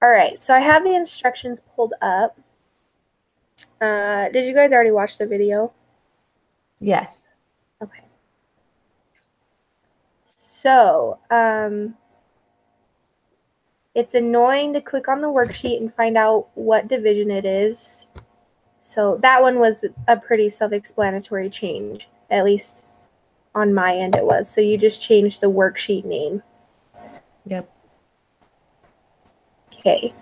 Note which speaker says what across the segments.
Speaker 1: All right, so I have the instructions pulled up. Did you guys already watch the video?
Speaker 2: Yes.
Speaker 1: Okay. So, it's annoying to click on the worksheet and find out what division it is. So that one was a pretty self-explanatory change, at least on my end it was. So you just changed the worksheet name.
Speaker 2: Yep.
Speaker 1: Okay.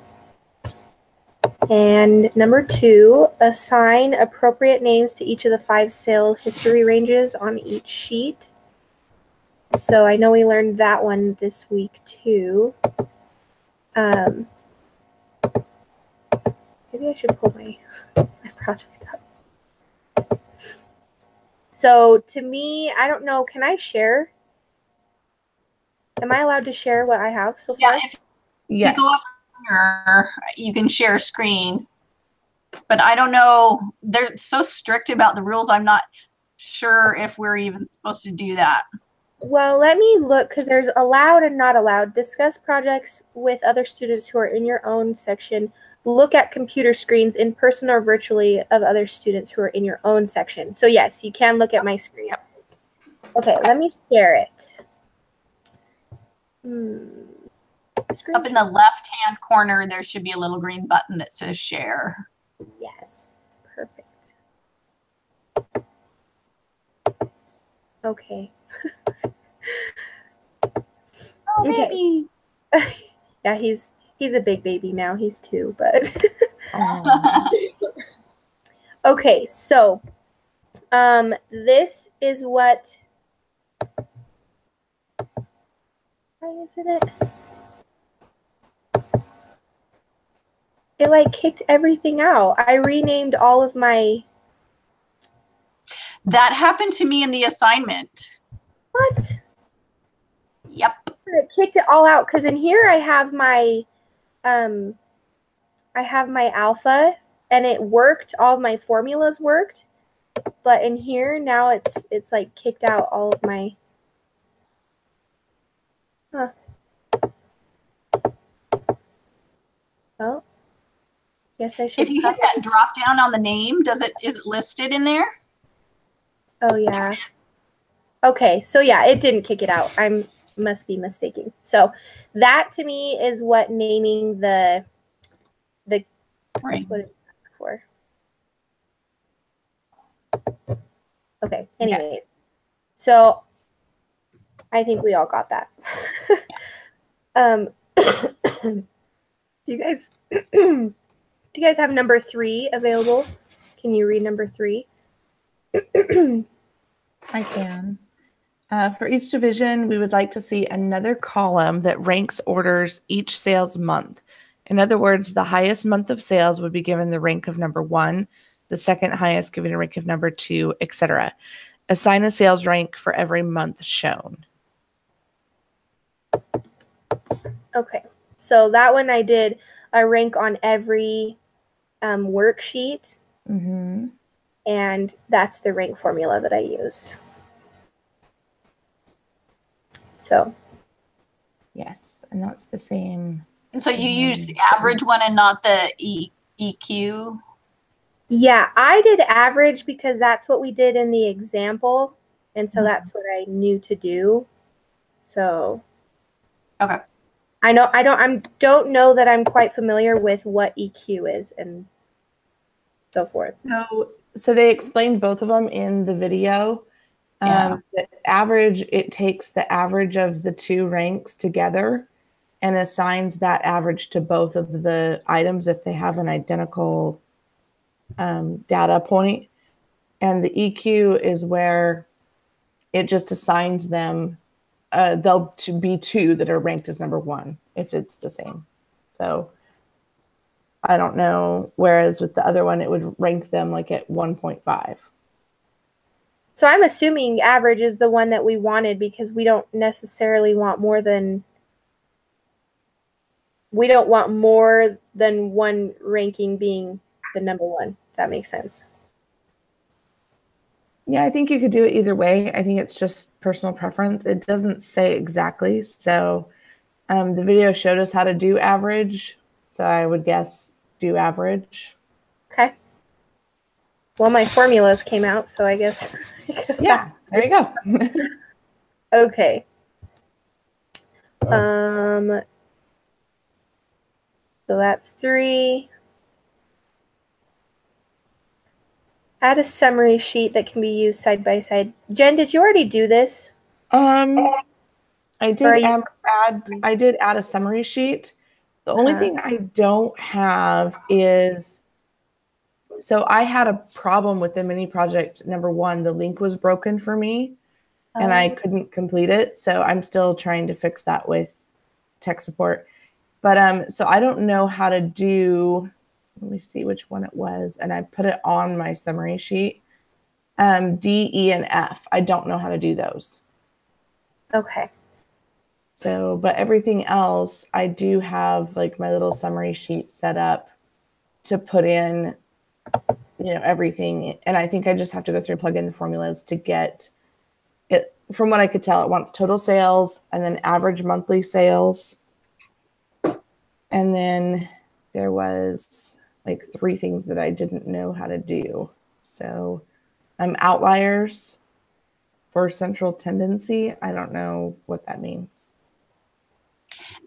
Speaker 1: And number 2, assign appropriate names to each of the 5 sale history ranges on each sheet. So I know we learned that one this week too. Maybe I should pull my project up. So to me, I don't know, can I share? Am I allowed to share what I have so far?
Speaker 3: Yeah, if you go up here, you can share screen. But I don't know, they're so strict about the rules, I'm not sure if we're even supposed to do that.
Speaker 1: Well, let me look, because there's allowed and not allowed. Discuss projects with other students who are in your own section. Look at computer screens in person or virtually of other students who are in your own section. So yes, you can look at my screen.
Speaker 3: Yep.
Speaker 1: Okay, let me share it.
Speaker 3: Up in the left-hand corner, there should be a little green button that says share.
Speaker 1: Yes, perfect. Okay.
Speaker 3: Oh, baby.
Speaker 1: Yeah, he's a big baby now. He's 2, but okay, so this is what, why isn't it? It like kicked everything out. I renamed all of my.
Speaker 3: That happened to me in the assignment.
Speaker 1: What?
Speaker 3: Yep.
Speaker 1: It kicked it all out because in here I have my alpha and it worked. All of my formulas worked, but in here now it's like kicked out all of my. Huh. Well, guess I should.
Speaker 3: If you hit that drop down on the name, is it listed in there?
Speaker 1: Oh yeah. Okay, so yeah, it didn't kick it out. Must be mistaken. So that to me is what naming the
Speaker 3: right.
Speaker 1: What is it for? Okay. Anyways, so I think we all got that. Do you guys have number 3 available? Can you read number 3?
Speaker 2: I can. For each division, we would like to see another column that ranks orders each sales month. In other words, the highest month of sales would be given the rank of number 1, the second highest given a rank of number 2, etc. Assign a sales rank for every month shown.
Speaker 1: Okay, so that one I did a rank on every worksheet, and that's the rank formula that I used. So,
Speaker 2: yes, and that's the same.
Speaker 3: And so you use the average one and not the EQ?
Speaker 1: Yeah, I did average because that's what we did in the example, and so that's what I knew to do. So,
Speaker 3: okay.
Speaker 1: I don't know that I'm quite familiar with what EQ is and so forth.
Speaker 2: So they explained both of them in the video. The average, it takes the average of the 2 ranks together and assigns that average to both of the items if they have an identical data point. And the EQ is where it just assigns them, they'll be 2 that are ranked as number 1 if it's the same. So I don't know. Whereas with the other one, it would rank them like at 1.5.
Speaker 1: So I'm assuming average is the one that we wanted because we don't necessarily want more than one ranking being the number 1. That makes sense.
Speaker 2: Yeah, I think you could do it either way. I think it's just personal preference. It doesn't say exactly. So the video showed us how to do average. So I would guess do average.
Speaker 1: Okay. Well, my formulas came out, so I guess
Speaker 2: yeah, there you go.
Speaker 1: Okay. So that's 3. Add a summary sheet that can be used side by side. Jen, did you already do this?
Speaker 2: I did add a summary sheet. The only thing I don't have is, so I had a problem with the mini project. Number 1, the link was broken for me and I couldn't complete it. So I'm still trying to fix that with tech support. But so I don't know how to do, let me see which one it was. And I put it on my summary sheet. D, E, and F. I don't know how to do those.
Speaker 1: Okay.
Speaker 2: So, but everything else, I do have like my little summary sheet set up to put in, you know, everything. And I think I just have to go through and plug in the formulas to get it. From what I could tell, it wants total sales and then average monthly sales. And then there was like 3 things that I didn't know how to do. So outliers for central tendency. I don't know what that means.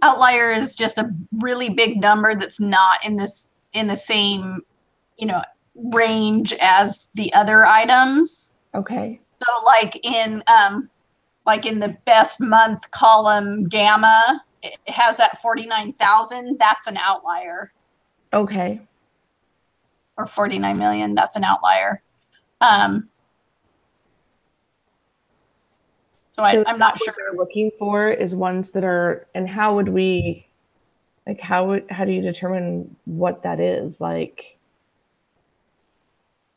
Speaker 3: Outlier is just a really big number that's not in the same, you know, range as the other items.
Speaker 2: Okay.
Speaker 3: So like in the best month column gamma, it has that 49,000. That's an outlier.
Speaker 2: Okay.
Speaker 3: Or 49 million. That's an outlier. So I'm not sure.
Speaker 2: What they're looking for is ones that are, and how would we, like, how do you determine what that is? Like,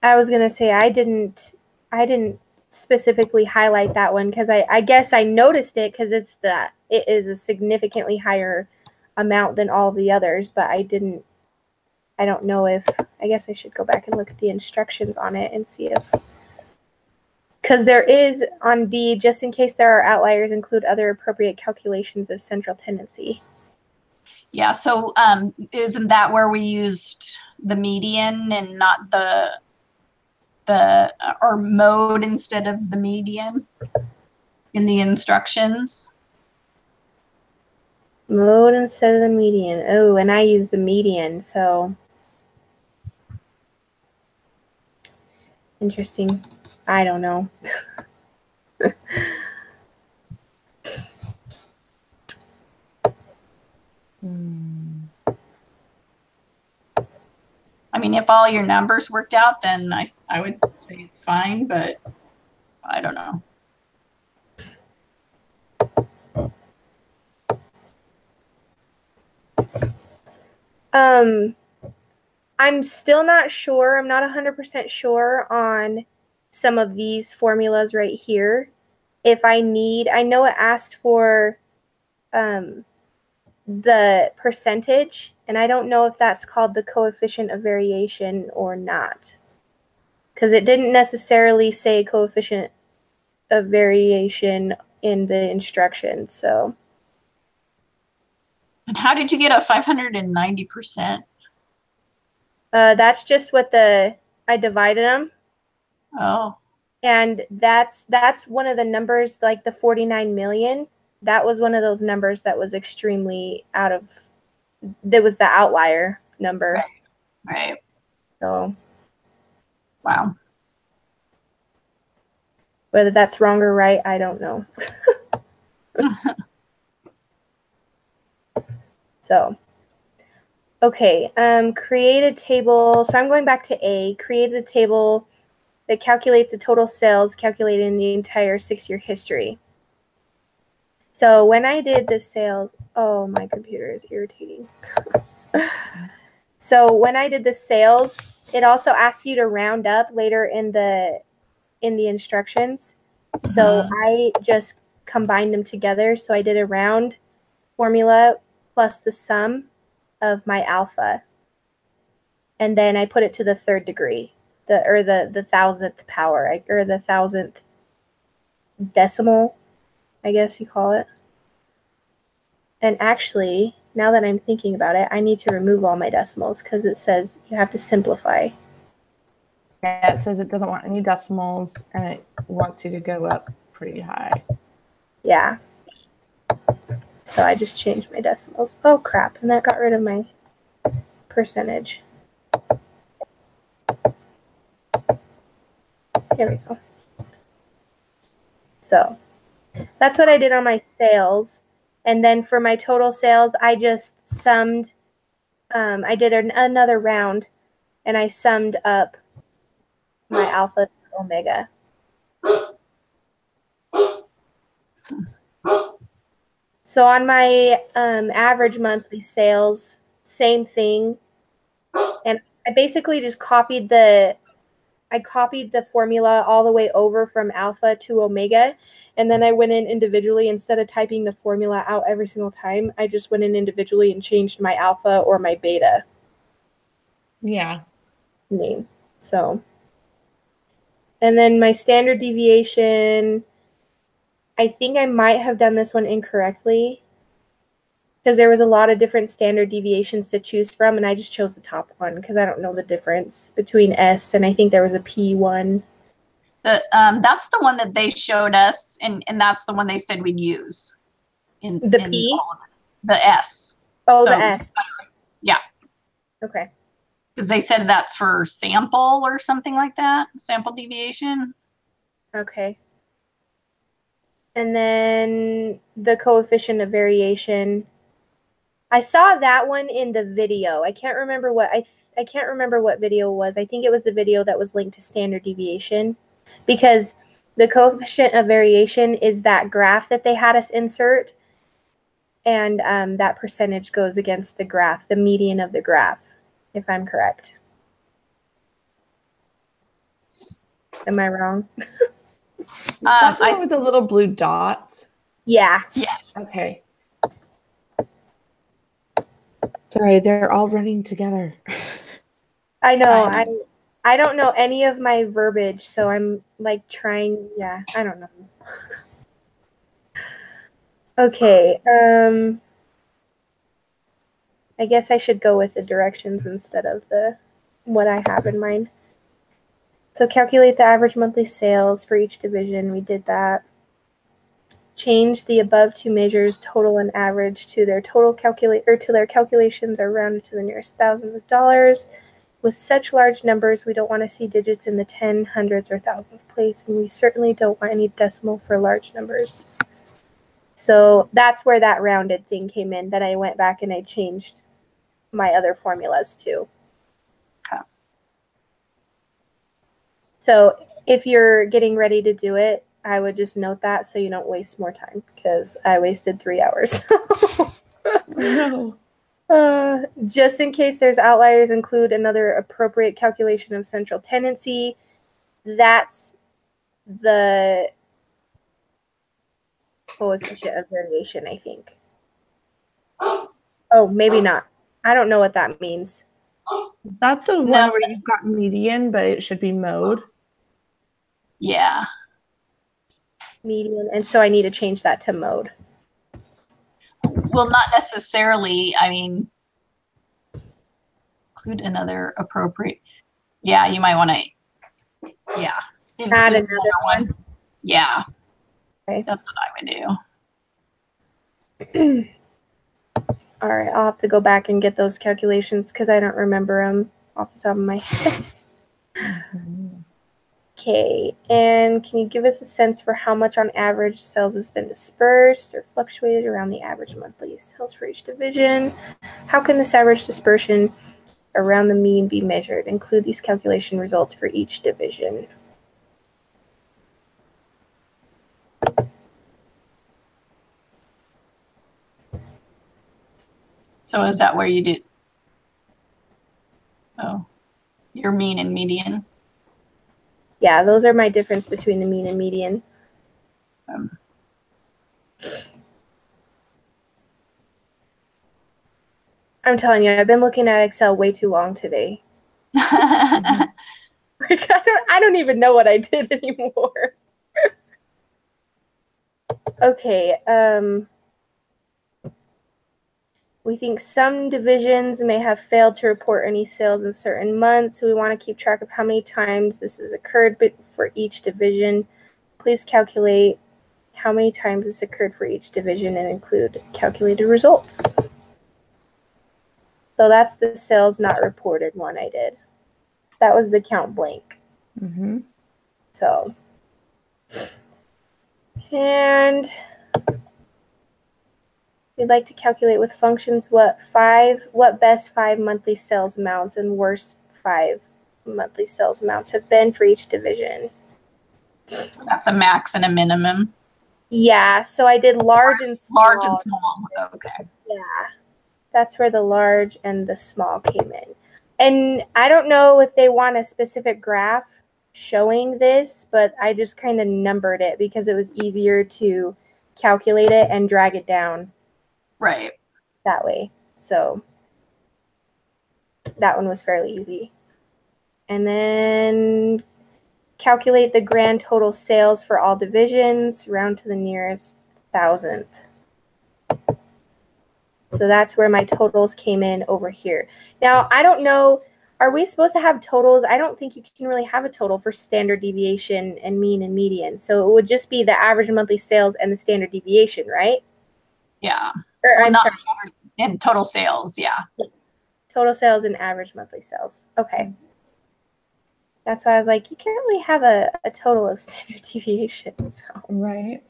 Speaker 1: I was gonna say I didn't specifically highlight that one because I guess I noticed it because it is a significantly higher amount than all the others, but I don't know if, I guess I should go back and look at the instructions on it and see if, because there is on D, just in case there are outliers, include other appropriate calculations of central tendency.
Speaker 3: Yeah, so isn't that where we used the median and not the or mode instead of the median in the instructions?
Speaker 1: Mode instead of the median. Oh, and I use the median, so interesting. I don't know.
Speaker 3: I mean, if all your numbers worked out, then I would say it's fine, but I don't know.
Speaker 1: I'm still not sure. I'm not 100% sure on some of these formulas right here. If I know it asked for the percentage, and I don't know if that's called the coefficient of variation or not, because it didn't necessarily say coefficient of variation in the instructions. So,
Speaker 3: and how did you get a 590%?
Speaker 1: That's just what I divided them.
Speaker 3: Oh.
Speaker 1: And that's one of the numbers, like the 49 million. That was one of those numbers that was extremely that was the outlier number.
Speaker 3: Right.
Speaker 1: So,
Speaker 3: wow.
Speaker 1: Whether that's wrong or right, I don't know. So, okay, create a table. So I'm going back to A. Create a table that calculates the total sales calculated in the entire 6-year history. So when I did the sales, oh, my computer is irritating. So when I did the sales, it also asks you to round up later in the instructions. So I just combined them together. So I did a round formula plus the sum of my alpha. And then I put it to the 3rd degree, the 1,000th power, or the 1,000th decimal, I guess you call it. And actually, now that I'm thinking about it, I need to remove all my decimals because it says you have to simplify.
Speaker 2: Yeah, it says it doesn't want any decimals and it wants you to go up pretty high.
Speaker 1: Yeah. So I just changed my decimals. Oh crap, and that got rid of my percentage. There we go. So that's what I did on my sales. And then for my total sales, I just summed, I did another round and I summed up my alpha to omega. So on my average monthly sales, same thing. And I basically just copied the formula all the way over from alpha to omega. And then I went in individually. Instead of typing the formula out every single time, I just went in individually and changed my alpha or my beta.
Speaker 2: Yeah.
Speaker 1: Name. So, and then my standard deviation, I think I might have done this one incorrectly because there was a lot of different standard deviations to choose from, and I just chose the top one because I don't know the difference between S and I think there was a P one.
Speaker 3: That's the one that they showed us, and that's the one they said we'd use.
Speaker 1: The P?
Speaker 3: The S.
Speaker 1: Oh, so, the S.
Speaker 3: Yeah.
Speaker 1: Okay.
Speaker 3: Because they said that's for sample or something like that, sample deviation.
Speaker 1: Okay. And then the coefficient of variation. I saw that one in the video. I can't remember what I can't remember what video it was. I think it was the video that was linked to standard deviation, because the coefficient of variation is that graph that they had us insert, and that percentage goes against the graph, the median of the graph, if I'm correct. Am I wrong?
Speaker 2: That's the one with the little blue dots.
Speaker 1: Yeah.
Speaker 3: Yeah.
Speaker 2: Okay. Sorry, they're all running together.
Speaker 1: I know. I don't know any of my verbiage, so I'm like trying. Yeah, I don't know. Okay. I guess I should go with the directions instead of what I have in mind. So calculate the average monthly sales for each division. We did that. Change the above two measures, total and average, to their calculations are rounded to the nearest thousands of dollars. With such large numbers, we don't want to see digits in the 10, hundreds, or thousands place, and we certainly don't want any decimal for large numbers. So that's where that rounded thing came in, that I went back and I changed my other formulas to.
Speaker 3: Okay.
Speaker 1: So if you're getting ready to do it, I would just note that so you don't waste more time, because I wasted 3 hours.
Speaker 2: No.
Speaker 1: Just in case there's outliers, include another appropriate calculation of central tendency. That's the coefficient of variation, I think. Oh, maybe not. I don't know what that means.
Speaker 2: Is that the one where you've got median, but it should be mode?
Speaker 3: Yeah.
Speaker 1: Median, and so I need to change that to mode.
Speaker 3: Well, not necessarily. I mean, include another appropriate. Yeah, you might want to. Yeah.
Speaker 1: Add another one.
Speaker 3: Yeah.
Speaker 1: Okay.
Speaker 3: That's what I would
Speaker 1: do. All right, I'll have to go back and get those calculations because I don't remember them off the top of my head. Okay, and can you give us a sense for how much on average sales has been dispersed or fluctuated around the average monthly sales for each division? How can this average dispersion around the mean be measured? Include these calculation results for each division.
Speaker 3: So is that where you did? Oh, your mean and median?
Speaker 1: Yeah, those are my difference between the mean and median. I'm telling you, I've been looking at Excel way too long today. I don't even know what I did anymore. Okay. We think some divisions may have failed to report any sales in certain months, so we want to keep track of how many times this has occurred for each division. Please calculate how many times this occurred for each division and include calculated results. So that's the sales not reported one I did. That was the count blank.
Speaker 2: Mm-hmm.
Speaker 1: So, and we'd like to calculate with functions what best 5 monthly sales amounts and worst 5 monthly sales amounts have been for each division.
Speaker 3: That's a max and a minimum.
Speaker 1: Yeah, so I did large and small.
Speaker 3: Large and small. Okay.
Speaker 1: Yeah, that's where the large and the small came in. And I don't know if they want a specific graph showing this, but I just kind of numbered it because it was easier to calculate it and drag it down.
Speaker 3: Right.
Speaker 1: That way. So that one was fairly easy. And then calculate the grand total sales for all divisions, round to the nearest thousandth. So that's where my totals came in over here. Now, I don't know, are we supposed to have totals? I don't think you can really have a total for standard deviation and mean and median. So it would just be the average monthly sales and the standard deviation, right?
Speaker 3: Yeah.
Speaker 1: Or,
Speaker 3: well,
Speaker 1: I'm
Speaker 3: not
Speaker 1: sorry.
Speaker 3: In total sales, yeah.
Speaker 1: Total sales and average monthly sales. Okay. That's why I was like, you can't really have a total of standard deviation. So.
Speaker 2: Right.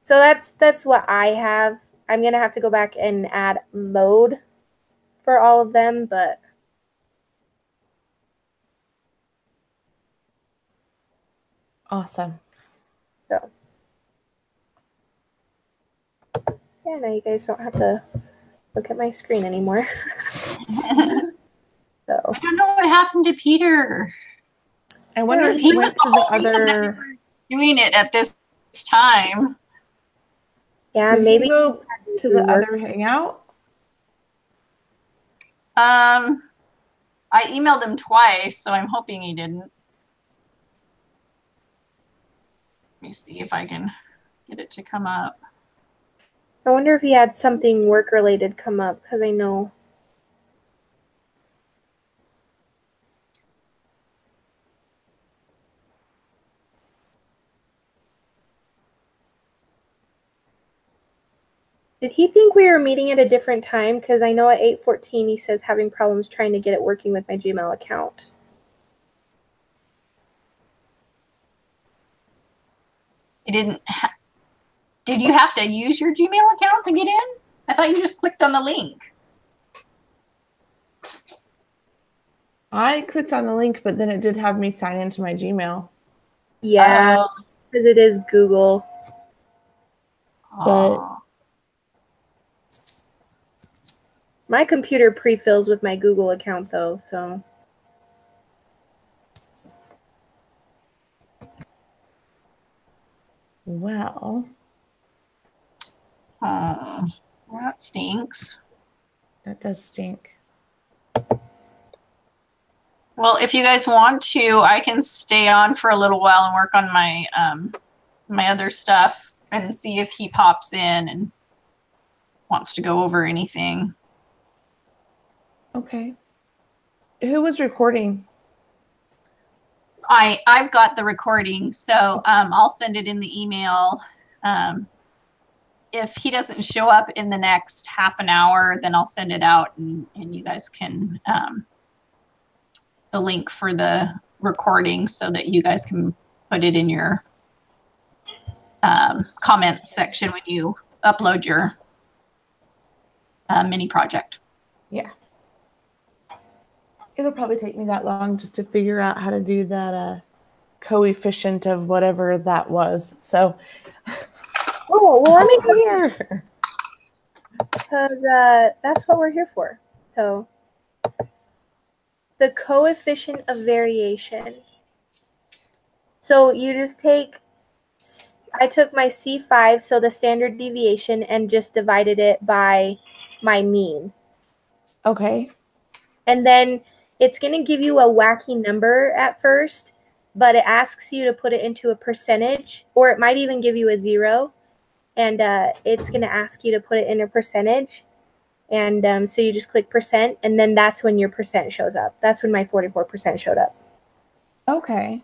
Speaker 1: So that's what I have. I'm going to have to go back and add mode for all of them, but
Speaker 2: Awesome.
Speaker 1: so yeah, now you guys don't have to look at my screen anymore. So
Speaker 3: I don't know what happened to Peter.
Speaker 2: I wonder if
Speaker 3: he
Speaker 2: went to the other
Speaker 3: doing it at this time.
Speaker 1: yeah,
Speaker 2: Did
Speaker 1: maybe
Speaker 2: he go to the other hangout?
Speaker 3: I emailed him twice, so I'm hoping he didn't. Let me see if I can get it to come up.
Speaker 1: I wonder if he had something work related come up, because I know. Did he think we were meeting at a different time? Because I know at 8:14 he says having problems trying to get it working with my Gmail account.
Speaker 3: It didn't. Did you have to use your Gmail account to get in? I thought you just clicked on the link.
Speaker 2: I clicked on the link, but then it did have me sign into my Gmail.
Speaker 1: Yeah, because it is Google.
Speaker 2: But
Speaker 1: my computer pre-fills with my Google account, though, so.
Speaker 2: Well.
Speaker 3: That stinks.
Speaker 2: That does stink.
Speaker 3: Well, if you guys want to, I can stay on for a little while and work on my my other stuff and see if he pops in and wants to go over anything.
Speaker 2: Okay. Who was recording?
Speaker 3: I've got the recording, so I'll send it in the email. If he doesn't show up in the next half an hour, then I'll send it out and you guys can the link for the recording so that you guys can put it in your comment section when you upload your mini project.
Speaker 2: Yeah. It'll probably take me that long just to figure out how to do that coefficient of whatever that was. So,
Speaker 1: Oh, well, let me
Speaker 2: go here.
Speaker 1: Because that's what we're here for. So, the coefficient of variation. So you just take, I took my C5, so the standard deviation, and just divided it by my mean.
Speaker 2: Okay.
Speaker 1: And then it's going to give you a wacky number at first, but it asks you to put it into a percentage, or it might even give you a 0. And it's going to ask you to put it in a percentage. And so you just click percent, and then that's when your percent shows up. That's when my 44% showed up.
Speaker 2: Okay.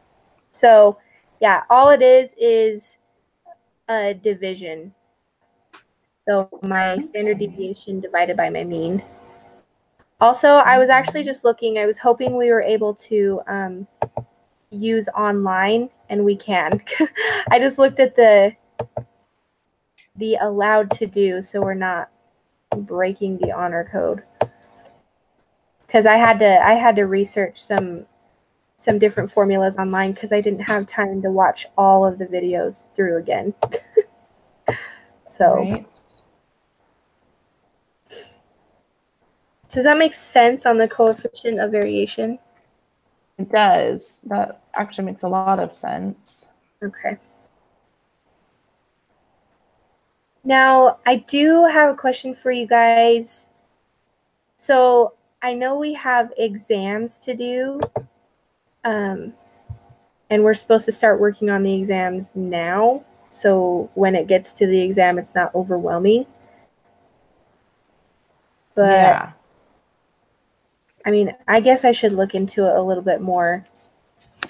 Speaker 1: So yeah, all it is a division. So my standard deviation divided by my mean. Also, I was actually just looking, I was hoping we were able to use online, and we can. I just looked at the allowed to do, so we're not breaking the honor code. Because I had to research some different formulas online because I didn't have time to watch all of the videos through again. So
Speaker 2: Right.
Speaker 1: Does that make sense on the coefficient of variation?
Speaker 2: It does. That actually makes a lot of sense.
Speaker 1: Okay. Now, I do have a question for you guys. So I know we have exams to do, and we're supposed to start working on the exams now. So when it gets to the exam, it's not overwhelming. But
Speaker 2: yeah.
Speaker 1: I mean, I guess I should look into it a little bit more.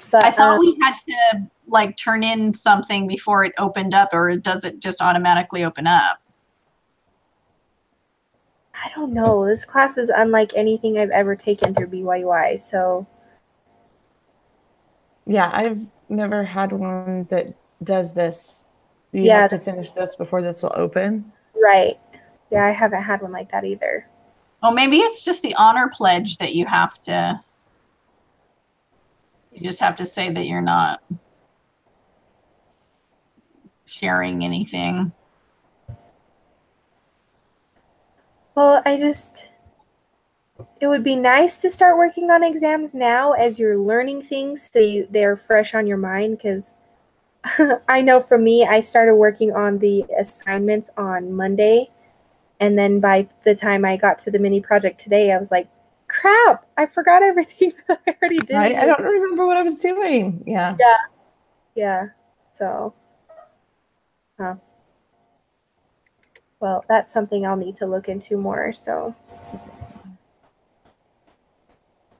Speaker 1: But
Speaker 3: I thought we had to like turn in something before it opened up, or does it just automatically open up?
Speaker 1: I don't know. This class is unlike anything I've ever taken through BYUI. So
Speaker 2: yeah, I've never had one that does this. You
Speaker 1: yeah,
Speaker 2: have to finish this before this will open.
Speaker 1: right. Yeah, I haven't had one like that either.
Speaker 3: Oh, maybe it's just the honor pledge that you have to. You just have to say that you're not sharing anything.
Speaker 1: Well, it would be nice to start working on exams now as you're learning things so they're fresh on your mind, because I know for me, I started working on the assignments on Monday, and then by the time I got to the mini project today, I was like, crap, I forgot everything that I already did.
Speaker 2: Right? I don't remember what I was doing. Yeah.
Speaker 1: Yeah. So, well, that's something I'll need to look into more, so.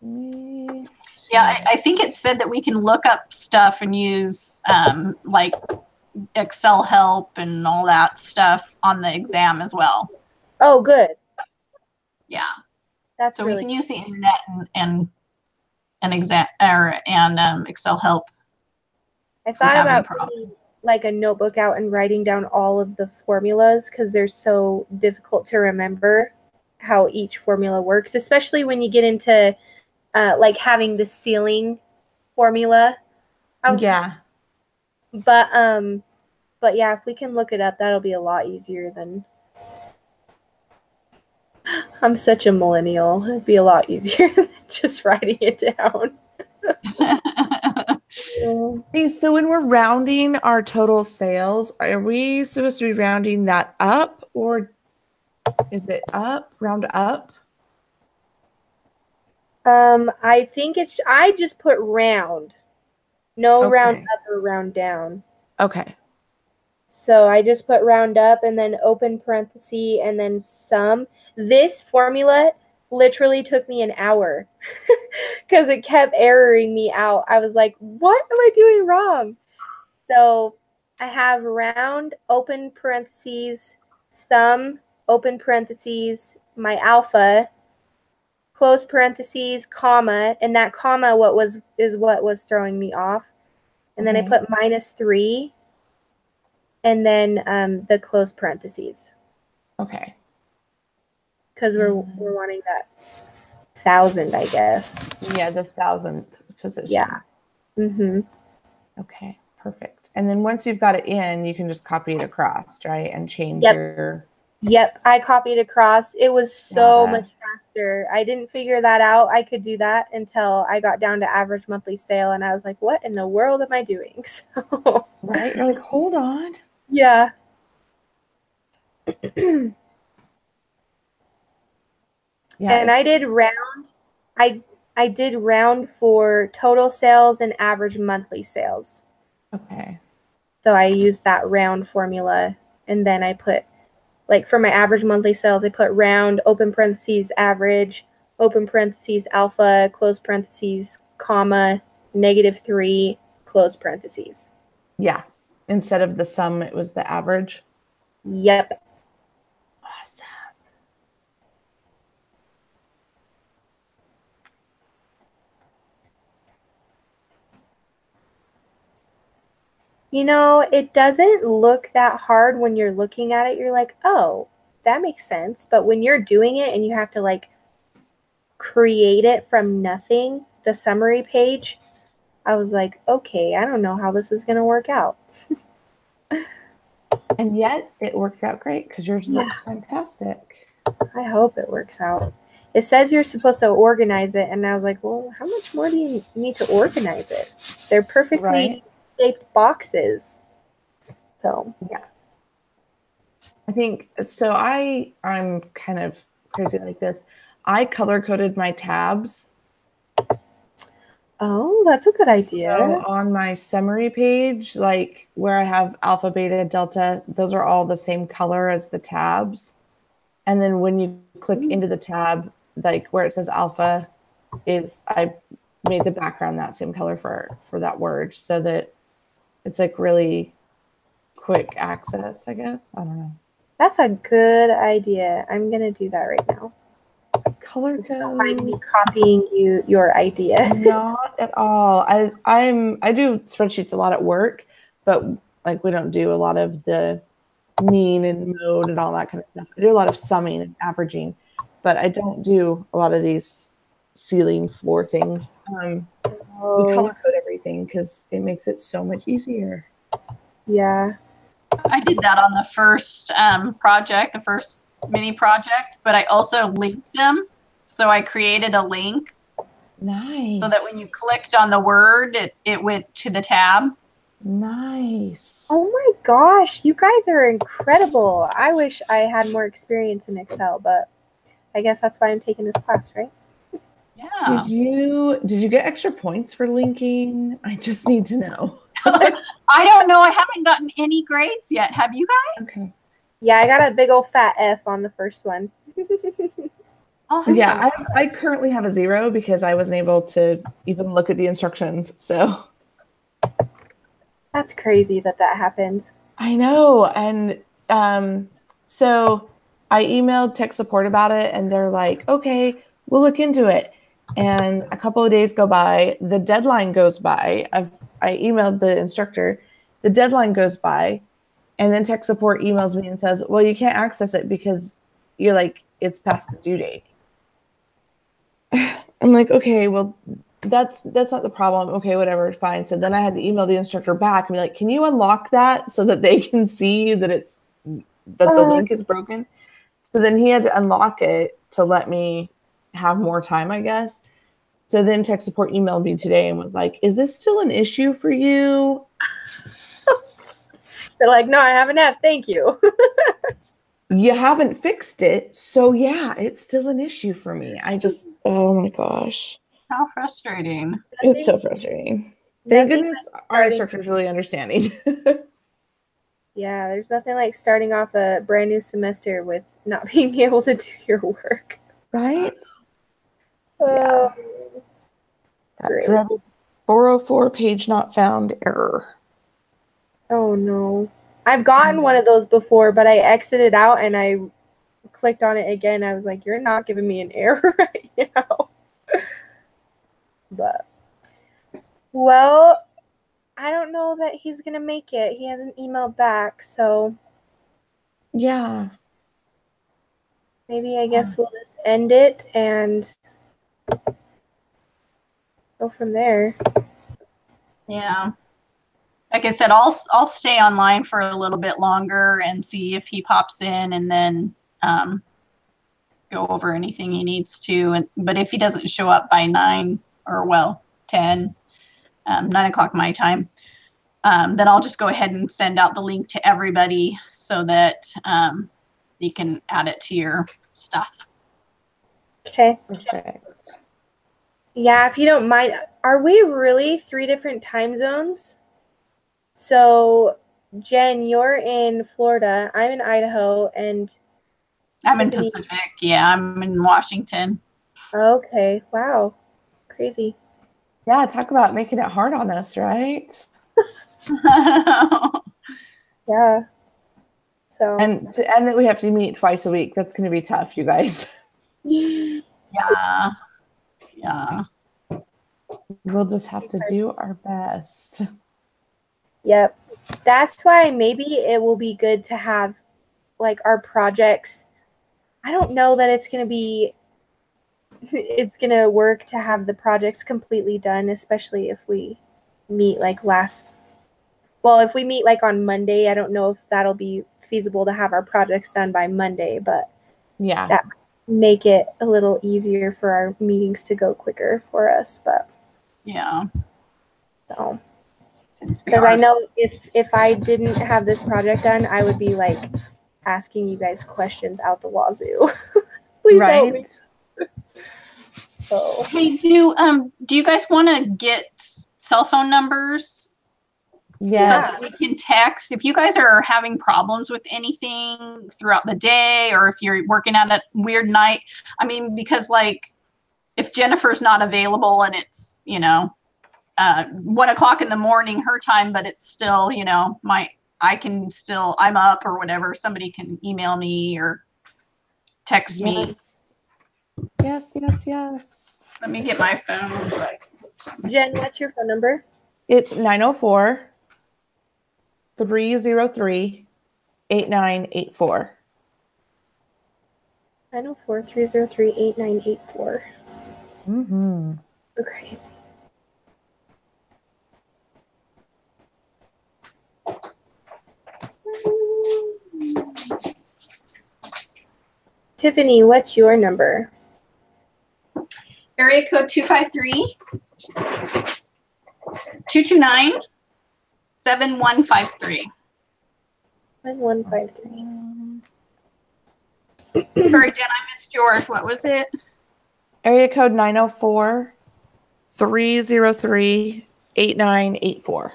Speaker 3: Yeah, I think it said that we can look up stuff and use like Excel help and all that stuff on the exam as well.
Speaker 1: Oh, good.
Speaker 3: Yeah.
Speaker 1: That's
Speaker 3: so
Speaker 1: really
Speaker 3: we can use the internet and exam and Excel help.
Speaker 1: I thought about putting like a notebook out and writing down all of the formulas, because they're so difficult to remember how each formula works, especially when you get into like having the ceiling formula.
Speaker 2: Yeah.
Speaker 1: But yeah, if we can look it up, that'll be a lot easier than. I'm such a millennial. It'd be a lot easier than just writing it down.
Speaker 2: Hey, so when we're rounding our total sales, are we supposed to be rounding that up, or is it up? Round up?
Speaker 1: I think I just put round. No
Speaker 2: Okay.
Speaker 1: round up or round down.
Speaker 2: Okay.
Speaker 1: So I just put round up and then open parenthesis and then sum. This formula literally took me an hour because it kept erroring me out. I was like, what am I doing wrong? So I have round, open parentheses, sum, open parentheses, my alpha, close parentheses, comma, and that comma is what was throwing me off. And then I put -3. And then the close parentheses.
Speaker 2: Okay.
Speaker 1: Because we're wanting that 1,000, I guess.
Speaker 2: Yeah, the 1,000th position.
Speaker 1: Yeah. Mm-hmm.
Speaker 2: Okay, perfect. And then once you've got it in, you can just copy it across, right? And change your.
Speaker 1: Yep, I copied across. It was so much faster. I didn't figure that out. I could do that until I got down to average monthly sale, and I was like, what in the world am I doing? So,
Speaker 2: right? You're like, hold on.
Speaker 1: Yeah.
Speaker 2: Yeah.
Speaker 1: And I did round. I did round for total sales and average monthly sales.
Speaker 2: Okay.
Speaker 1: So I used that round formula, and then I put like for my average monthly sales, I put round, open parentheses, average, open parentheses, alpha, close parentheses, comma, -3, close parentheses.
Speaker 2: Yeah. Instead of the sum, it was the average.
Speaker 1: Yep.
Speaker 2: Awesome.
Speaker 1: You know, it doesn't look that hard when you're looking at it. You're like, oh, that makes sense. But when you're doing it and you have to like create it from nothing, the summary page, I was like, okay, I don't know how this is going to work out.
Speaker 2: And yet it worked out great because yours looks fantastic.
Speaker 1: I hope it works out. It says you're supposed to organize it, and I was like, well, how much more do you need to organize it? They're perfectly shaped boxes. So,
Speaker 2: yeah. I think, so I'm kind of crazy like this. I color-coded my tabs.
Speaker 1: Oh, that's a good idea.
Speaker 2: So on my summary page, like where I have alpha, beta, delta, those are all the same color as the tabs. And then when you click into the tab, like where it says alpha, I made the background that same color for that word so that it's like really quick access, I guess. I don't know.
Speaker 1: That's a good idea. I'm going to do that right now.
Speaker 2: Color code.
Speaker 1: Don't mind me copying your idea.
Speaker 2: Not at all. I do spreadsheets a lot at work, but like we don't do a lot of the mean and mode and all that kind of stuff. I do a lot of summing and averaging, but I don't do a lot of these ceiling floor things. We color code everything because it makes it so much easier.
Speaker 1: Yeah.
Speaker 3: I did that on the first project, the first mini project, but I also linked them. So I created a link.
Speaker 2: Nice.
Speaker 3: So that when you clicked on the word, it went to the tab.
Speaker 2: Nice.
Speaker 1: Oh my gosh, you guys are incredible. I wish I had more experience in Excel, but I guess that's why I'm taking this class, right?
Speaker 3: Yeah.
Speaker 2: Did you get extra points for linking? I just need to know.
Speaker 3: I don't know. I haven't gotten any grades yet. Have you guys?
Speaker 2: Okay.
Speaker 1: Yeah, I got a big old fat F on the first one.
Speaker 2: Yeah, I currently have a 0 because I wasn't able to even look at the instructions. So
Speaker 1: that's crazy that happened.
Speaker 2: I know. And so I emailed tech support about it, and they're like, okay, we'll look into it. And a couple of days go by, the deadline goes by. I emailed the instructor, the deadline goes by, and then tech support emails me and says, well, you can't access it because you're like, it's past the due date. I'm like, okay, well, that's not the problem. Okay, whatever, fine. So then I had to email the instructor back and be like, can you unlock that so that they can see that the link is broken? So then he had to unlock it to let me have more time, I guess. So then tech support emailed me today and was like, is this still an issue for you?
Speaker 1: They're like, no, I have an F. Thank you.
Speaker 2: You haven't fixed it. So yeah, it's still an issue for me. Oh my gosh.
Speaker 3: How frustrating.
Speaker 2: It's so frustrating. Thank goodness our instructor is really understanding.
Speaker 1: Yeah, there's nothing like starting off a brand new semester with not being able to do your work.
Speaker 2: Right?
Speaker 1: Yeah.
Speaker 2: That dreaded 404 page not found error.
Speaker 1: Oh no. I've gotten one of those before, but I exited out and I clicked on it again. I was like, you're not giving me an error right now. But, well, I don't know that he's going to make it. He hasn't emailed back, so.
Speaker 2: Yeah.
Speaker 1: Maybe I guess we'll just end it and go from there.
Speaker 3: Yeah. Like I said, I'll stay online for a little bit longer and see if he pops in, and then go over anything he needs to. But if he doesn't show up by 9 or 10, 9 o'clock my time, then I'll just go ahead and send out the link to everybody so that you can add it to your stuff.
Speaker 1: Okay.
Speaker 2: Perfect.
Speaker 1: Yeah, if you don't mind, are we really 3 different time zones? So Jen, you're in Florida. I'm in Idaho, and
Speaker 3: I'm in
Speaker 1: Tiffany.
Speaker 3: Pacific. Yeah, I'm in Washington.
Speaker 1: Okay, wow, crazy.
Speaker 2: Yeah, talk about making it hard on us, right?
Speaker 1: Yeah. So.
Speaker 2: And that we have to meet twice a week. That's going to be tough, you guys.
Speaker 3: Yeah. Yeah.
Speaker 2: We'll just have to do our best.
Speaker 1: Yep. That's why maybe it will be good to have like our projects. I don't know that it's going to work to have the projects completely done, especially if we meet like if we meet like on Monday. I don't know if that'll be feasible to have our projects done by Monday, but
Speaker 2: yeah,
Speaker 1: that might make it a little easier for our meetings to go quicker for us. But
Speaker 3: yeah.
Speaker 1: So, because I know if I didn't have this project done, I would be like asking you guys questions out the wazoo. Please help me. So,
Speaker 3: hey, do you guys want to get cell phone numbers?
Speaker 2: Yeah.
Speaker 3: So that we can text. If you guys are having problems with anything throughout the day, or if you're working at a weird night, I mean, because like if Jennifer's not available and it's 1 o'clock in the morning her time, but it's still I'm up or whatever. Somebody can email me or text me.
Speaker 2: Yes.
Speaker 3: Let me get my phone.
Speaker 1: Jen, what's your phone number?
Speaker 2: It's 904-303-8984.
Speaker 1: 904-303-8984.
Speaker 2: Mm-hmm.
Speaker 1: Okay. Tiffany, what's your number?
Speaker 3: Area code 253-229-7153.
Speaker 1: 7153.
Speaker 3: Sorry, Jen, I missed yours. What was it?
Speaker 2: Area code 904-303-8984.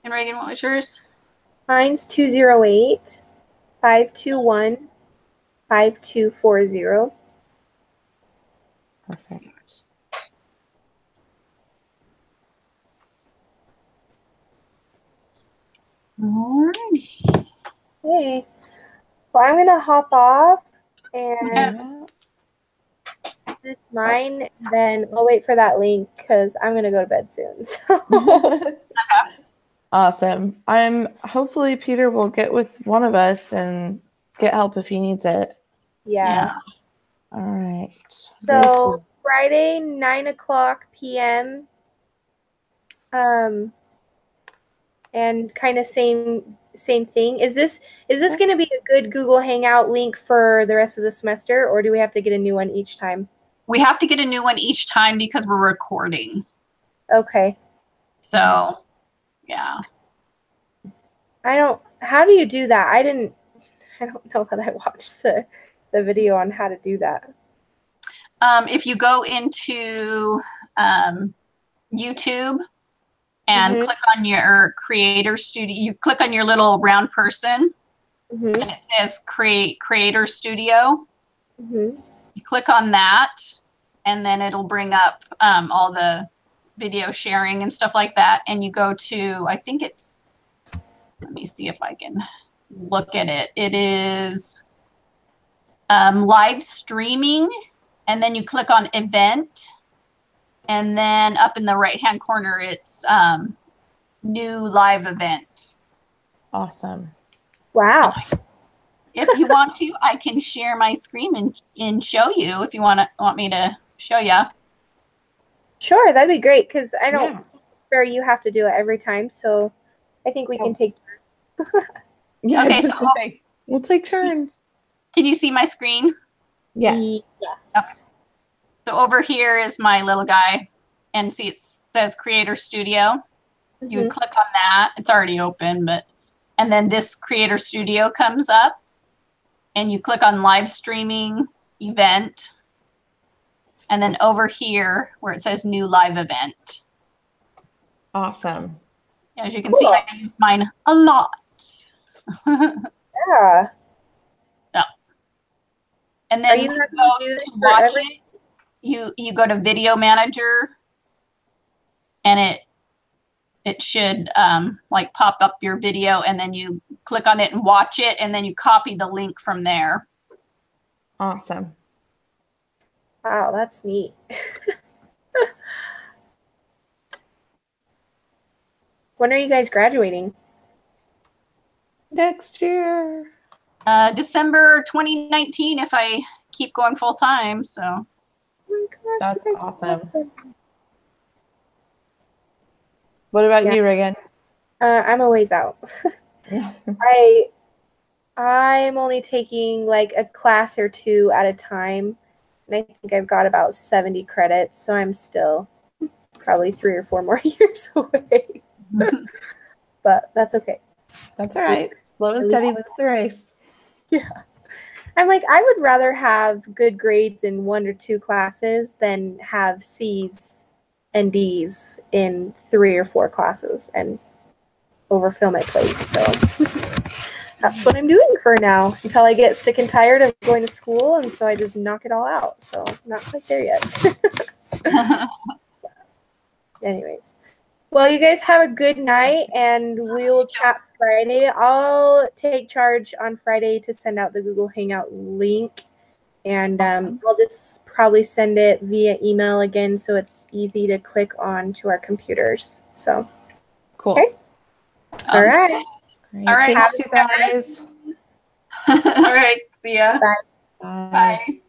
Speaker 3: And Reagan, what was yours?
Speaker 1: Mine's 208-521-5240.
Speaker 2: Perfect.
Speaker 3: Alrighty.
Speaker 1: Okay. Well, I'm gonna hop off and finish mine. Then I'll wait for that link because I'm gonna go to bed soon. So.
Speaker 2: Awesome. Hopefully Peter will get with one of us and get help if he needs it.
Speaker 1: Yeah.
Speaker 2: All right.
Speaker 1: So Friday, 9:00 p.m. And kind of same thing. Is this going to be a good Google Hangout link for the rest of the semester, or do we have to get a new one each time?
Speaker 3: We have to get a new one each time because we're recording.
Speaker 1: Okay.
Speaker 3: So, yeah.
Speaker 1: How do you do that? I don't know that I watched the video on how to do that.
Speaker 3: If you go into YouTube and click on your creator studio, you click on your little round person and it says creator studio. You click on that and then it'll bring up all the video sharing and stuff like that. And you go to, I think it's, let me see if I can look at it. It is live streaming, and then you click on event, and then up in the right hand corner it's new live event.
Speaker 2: Awesome.
Speaker 1: Wow.
Speaker 3: If you want to, I can share my screen and show you if you want me to show you.
Speaker 1: Sure, that'd be great because I don't sure you have to do it every time, so I think we can take turns.
Speaker 2: Yeah.
Speaker 3: Okay, so
Speaker 2: we'll take turns.
Speaker 3: Can you see my screen?
Speaker 2: Yes.
Speaker 3: Okay. So over here is my little guy, and see it says Creator Studio. You would click on that. It's already open, and then this Creator Studio comes up, and you click on live streaming event, And then over here where it says new live event.
Speaker 2: Awesome.
Speaker 3: As you can see, I use mine a lot.
Speaker 1: Yeah.
Speaker 3: Yeah. And then when you go to watch it, you go to Video Manager, and it should like pop up your video, and then you click on it and watch it, and then you copy the link from there.
Speaker 2: Awesome.
Speaker 1: Wow, that's neat. When are you guys graduating?
Speaker 2: Next year.
Speaker 3: December 2019 if I keep going full time. So.
Speaker 1: Oh my gosh,
Speaker 2: that's awesome. What about you, Reagan?
Speaker 1: I'm a ways out. I'm only taking like a class or two at a time, and I think I've got about 70 credits, so I'm still probably 3 or 4 more years away. But that's okay.
Speaker 2: That's all right. Slow and steady wins the race.
Speaker 1: Yeah. I'm like, I would rather have good grades in 1 or 2 classes than have C's and D's in 3 or 4 classes and overfill my plate. So that's what I'm doing for now until I get sick and tired of going to school, and so I just knock it all out. So not quite there yet. Anyways. Well, you guys have a good night, and we will chat Friday. I'll take charge on Friday to send out the Google Hangout link, and
Speaker 2: Awesome.
Speaker 1: I'll just probably send it via email again so it's easy to click on to our computers. So,
Speaker 2: cool.
Speaker 1: Okay. All right.
Speaker 2: Great. All right. Thanks, you guys.
Speaker 3: All right. See ya.
Speaker 1: Bye.
Speaker 2: Bye.
Speaker 3: Bye.